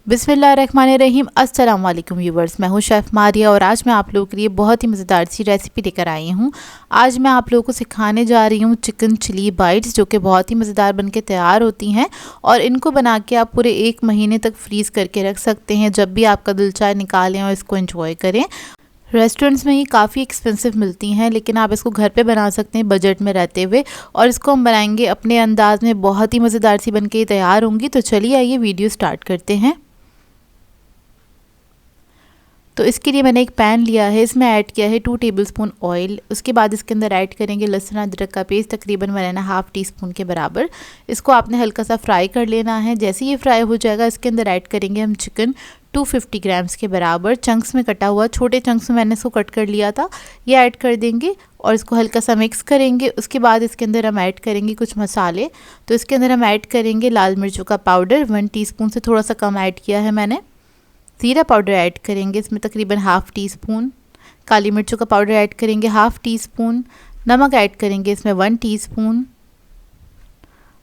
बिस्मिल्लाहिर्रहमानिर्रहीम। अस्सलाम वालेकुम व्यूवर्स, मैं हूं शेफ़ मारिया और आज मैं आप लोगों के लिए बहुत ही मज़ेदार सी रेसिपी लेकर आई हूं। आज मैं आप लोगों को सिखाने जा रही हूं चिकन चिली बाइट्स, जो कि बहुत ही मज़ेदार बनके तैयार होती हैं और इनको बना के आप पूरे 1 महीने तक फ्रीज़ करके रख सकते हैं। जब भी आपका दिल चाहे निकालें और इसको एंजॉय करें। रेस्टोरेंट्स में ये काफ़ी एक्सपेंसिव मिलती हैं, लेकिन आप इसको घर पे बना सकते हैं बजट में रहते हुए। और इसको हम बनाएंगे अपने अंदाज में, बहुत ही मज़ेदार सी बनके तैयार होंगी। तो चलिए आइए वीडियो स्टार्ट करते हैं। तो इसके लिए मैंने एक पैन लिया है, इसमें ऐड किया है 2 टेबलस्पून ऑयल। उसके बाद इसके अंदर ऐड करेंगे लहसुन अदरक का पेस्ट, तकरीबन 1.5 टीस्पून के बराबर। इसको आपने हल्का सा फ्राई कर लेना है। जैसे ये फ्राई हो जाएगा, इसके अंदर ऐड करेंगे हम चिकन 250 ग्राम्स के बराबर, चंक्स में कटा हुआ, छोटे चंक्स में मैंने इसको कट कर लिया था। ये ऐड कर देंगे और इसको हल्का सा मिक्स करेंगे। उसके बाद इसके अंदर हम ऐड करेंगे कुछ मसाले। तो इसके अंदर हम ऐड करेंगे लाल मिर्चों का पाउडर, 1 टीस्पून से थोड़ा सा कम ऐड किया है मैंने। ज़ीरा पाउडर ऐड करेंगे इसमें तकरीबन 1/2 टीस्पून। काली मिर्चों का पाउडर ऐड करेंगे 1/2 टीस्पून। नमक ऐड करेंगे इसमें 1 टीस्पून।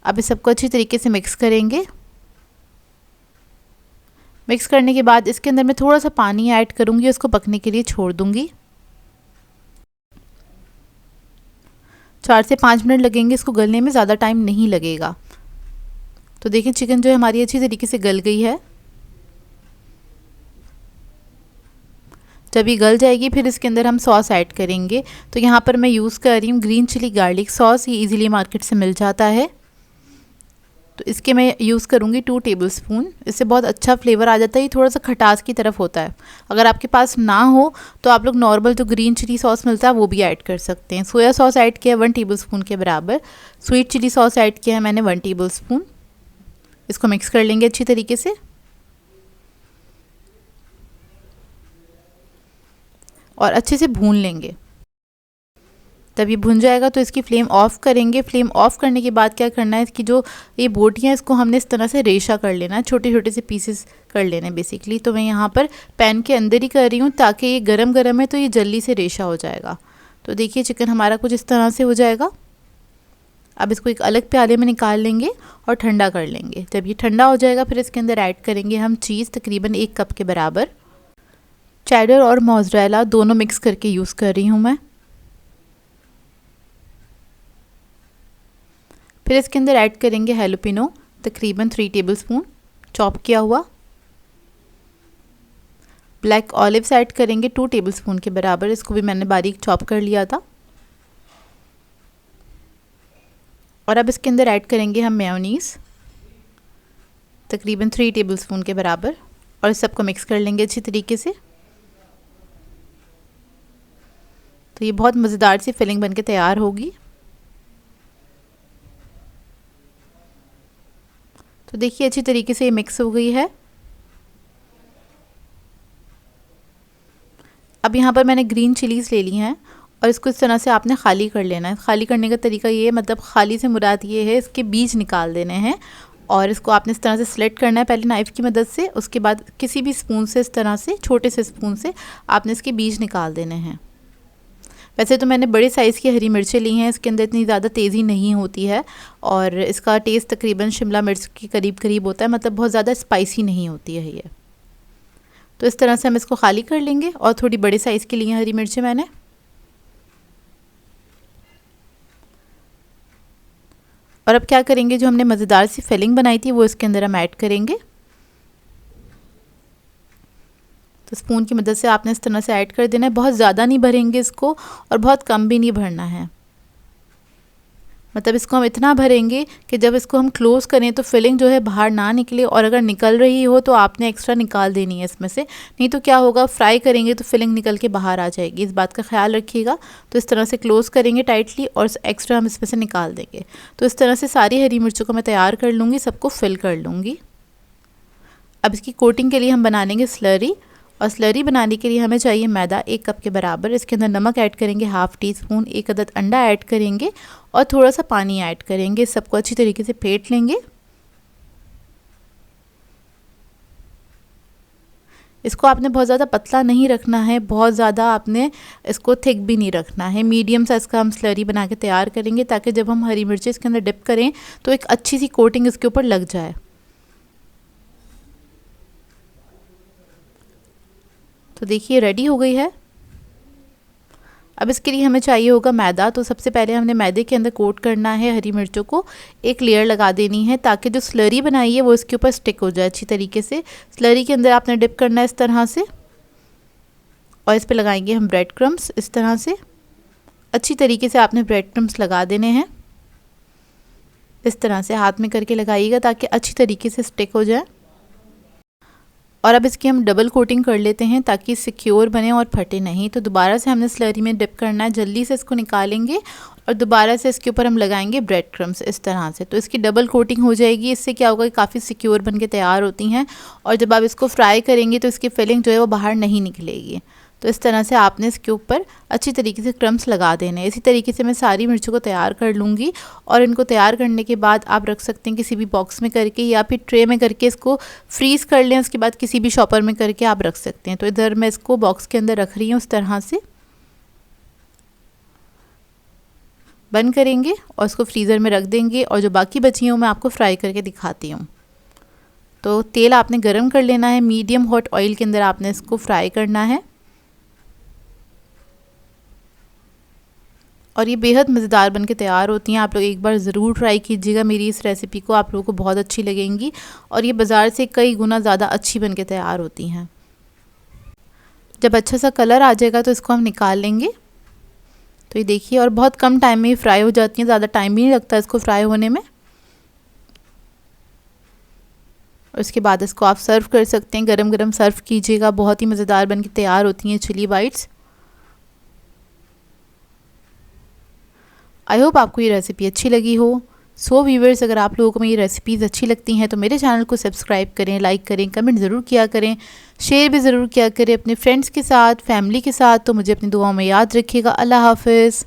अब इस सबको अच्छी तरीके से मिक्स करेंगे। मिक्स करने के बाद इसके अंदर मैं थोड़ा सा पानी ऐड करूँगी, उसको पकने के लिए छोड़ दूँगी। 4 से 5 मिनट लगेंगे इसको गलने में, ज़्यादा टाइम नहीं लगेगा। तो देखिए चिकन जो है हमारी अच्छी तरीके से गल गई है। जब ये गल जाएगी फिर इसके अंदर हम सॉस ऐड करेंगे। तो यहाँ पर मैं यूज़ कर रही हूँ ग्रीन चिली गार्लिक सॉस, ये इजीली मार्केट से मिल जाता है। तो इसके मैं यूज़ करूँगी 2 टेबलस्पून। इससे बहुत अच्छा फ्लेवर आ जाता है, ये थोड़ा सा खटास की तरफ होता है। अगर आपके पास ना हो तो आप लोग नॉर्मल जो ग्रीन चिली सॉस मिलता है वो भी ऐड कर सकते हैं। सोया सॉस ऐड किया 1 टेबलस्पून के बराबर। स्वीट चिली सॉस ऐड किया है मैंने 1 टेबलस्पून। इसको मिक्स कर लेंगे अच्छी तरीके से और अच्छे से भून लेंगे। तब ये भुन जाएगा तो इसकी फ्लेम ऑफ़ करेंगे। फ्लेम ऑफ़ करने के बाद क्या करना है, इसकी जो ये बोटियाँ इसको हमने इस तरह से रेशा कर लेना है, छोटे छोटे से पीसेस कर लेने बेसिकली। तो मैं यहाँ पर पैन के अंदर ही कर रही हूँ ताकि ये गरम गरम है तो ये जल्दी से रेशा हो जाएगा। तो देखिए चिकन हमारा कुछ इस तरह से हो जाएगा। अब इसको एक अलग प्याले में निकाल लेंगे और ठंडा कर लेंगे। जब ये ठंडा हो जाएगा फिर इसके अंदर ऐड करेंगे हम चीज़, तकरीबन 1 कप के बराबर। चेडर और मोज़रेला दोनों मिक्स करके यूज़ कर रही हूँ मैं। फिर इसके अंदर ऐड करेंगे हैलोपिनो, तकरीबन 3 टेबलस्पून चॉप किया हुआ। ब्लैक ऑलिव्स ऐड करेंगे 2 टेबलस्पून के बराबर, इसको भी मैंने बारीक चॉप कर लिया था। और अब इसके अंदर ऐड करेंगे हम मेयोनीज़, तकरीबन 3 टेबलस्पून के बराबर, और इस सबको मिक्स कर लेंगे अच्छी तरीके से। तो ये बहुत मज़ेदार सी फिलिंग बनके तैयार होगी। तो देखिए अच्छी तरीके से ये मिक्स हो गई है। अब यहाँ पर मैंने ग्रीन चिलीज़ ले ली हैं और इसको इस तरह से आपने खाली कर लेना है। खाली करने का तरीका ये, मतलब खाली से मुराद ये है इसके बीज निकाल देने हैं और इसको आपने इस तरह से सिलेक्ट करना है पहले नाइफ़ की मदद से। उसके बाद किसी भी स्पून से इस तरह से, छोटे से स्पून से आपने इसके बीज निकाल देने हैं। वैसे तो मैंने बड़े साइज़ की हरी मिर्चें ली हैं, इसके अंदर इतनी ज़्यादा तेज़ी नहीं होती है और इसका टेस्ट तकरीबन शिमला मिर्च के करीब करीब होता है, मतलब बहुत ज़्यादा स्पाइसी नहीं होती है ये। तो इस तरह से हम इसको खाली कर लेंगे। और थोड़ी बड़े साइज़ की ली हैं हरी मिर्चें मैंने। और अब क्या करेंगे, जो हमने मज़ेदार सी फिलिंग बनाई थी वो इसके अंदर हम ऐड करेंगे। तो स्पून की मदद से आपने इस तरह से ऐड कर देना है। बहुत ज़्यादा नहीं भरेंगे इसको और बहुत कम भी नहीं भरना है, मतलब इसको हम इतना भरेंगे कि जब इसको हम क्लोज़ करें तो फिलिंग जो है बाहर ना निकले, और अगर निकल रही हो तो आपने एक्स्ट्रा निकाल देनी है इसमें से, नहीं तो क्या होगा, फ्राई करेंगे तो फिलिंग निकल के बाहर आ जाएगी। इस बात का ख्याल रखिएगा। तो इस तरह से क्लोज़ करेंगे टाइटली और एक्स्ट्रा हम इसमें से निकाल देंगे। तो इस तरह से सारी हरी मिर्चों को मैं तैयार कर लूँगी, सबको फिल कर लूँगी। अब इसकी कोटिंग के लिए हम बना लेंगे स्लरी, और स्लरी बनाने के लिए हमें चाहिए मैदा 1 कप के बराबर। इसके अंदर नमक ऐड करेंगे 1/2 टीस्पून, 1 अदद अंडा ऐड करेंगे और थोड़ा सा पानी ऐड करेंगे। सबको अच्छी तरीके से फेंट लेंगे। इसको आपने बहुत ज़्यादा पतला नहीं रखना है, बहुत ज़्यादा आपने इसको थिक भी नहीं रखना है। मीडियम साइज़ का हम स्लरी बना के तैयार करेंगे ताकि जब हम हरी मिर्ची इसके अंदर डिप करें तो एक अच्छी सी कोटिंग इसके ऊपर लग जाए। तो देखिए रेडी हो गई है। अब इसके लिए हमें चाहिए होगा मैदा। तो सबसे पहले हमने मैदे के अंदर कोट करना है हरी मिर्चों को, एक लेयर लगा देनी है ताकि जो स्लरी बनाई है वो इसके ऊपर स्टिक हो जाए अच्छी तरीके से। स्लरी के अंदर आपने डिप करना है इस तरह से, और इस पर लगाएंगे हम ब्रेड क्रम्स। इस तरह से अच्छी तरीके से आपने ब्रेड क्रम्स लगा देने हैं। इस तरह से हाथ में करके लगाइएगा ताकि अच्छी तरीके से स्टिक हो जाए। और अब इसकी हम डबल कोटिंग कर लेते हैं ताकि सिक्योर बने और फटे नहीं। तो दोबारा से हमने स्लरी में डिप करना है, जल्दी से इसको निकालेंगे और दोबारा से इसके ऊपर हम लगाएंगे ब्रेड क्रम्स इस तरह से। तो इसकी डबल कोटिंग हो जाएगी। इससे क्या होगा कि काफ़ी सिक्योर बन के तैयार होती हैं, और जब आप इसको फ्राई करेंगे तो इसकी फिलिंग जो है वो बाहर नहीं निकलेगी। तो इस तरह से आपने इसके ऊपर अच्छी तरीके से क्रम्स लगा देने। इसी तरीके से मैं सारी मिर्चों को तैयार कर लूँगी, और इनको तैयार करने के बाद आप रख सकते हैं किसी भी बॉक्स में करके, या फिर ट्रे में करके इसको फ्रीज़ कर लें। उसके बाद किसी भी शॉपर में करके आप रख सकते हैं। तो इधर मैं इसको बॉक्स के अंदर रख रही हूँ। इस तरह से बंद करेंगे और इसको फ्रीज़र में रख देंगे, और जो बाकी बची हैं मैं आपको फ्राई करके दिखाती हूँ। तो तेल आपने गर्म कर लेना है, मीडियम हॉट ऑयल के अंदर आपने इसको फ्राई करना है। और ये बेहद मज़ेदार बनके तैयार होती हैं। आप लोग एक बार ज़रूर ट्राई कीजिएगा मेरी इस रेसिपी को, आप लोगों को बहुत अच्छी लगेंगी, और ये बाज़ार से कई गुना ज़्यादा अच्छी बनके तैयार होती हैं। जब अच्छा सा कलर आ जाएगा तो इसको हम निकाल लेंगे। तो ये देखिए, और बहुत कम टाइम में ये फ्राई हो जाती हैं, ज़्यादा टाइम भी नहीं लगता इसको फ्राई होने में। और उसके बाद इसको आप सर्व कर सकते हैं, गरम गरम सर्व कीजिएगा। बहुत ही मज़ेदार बनके तैयार होती हैं चिली बाइट्स। आई होप आपको ये रेसिपी अच्छी लगी हो। सो व्यूवर्स, अगर आप लोगों को मेरी रेसिपीज़ अच्छी लगती हैं तो मेरे चैनल को सब्सक्राइब करें, लाइक करें, कमेंट ज़रूर किया करें, शेयर भी ज़रूर किया करें अपने फ्रेंड्स के साथ, फैमिली के साथ। तो मुझे अपनी दुआओं में याद रखिएगा। अल्लाह हाफ़िज़।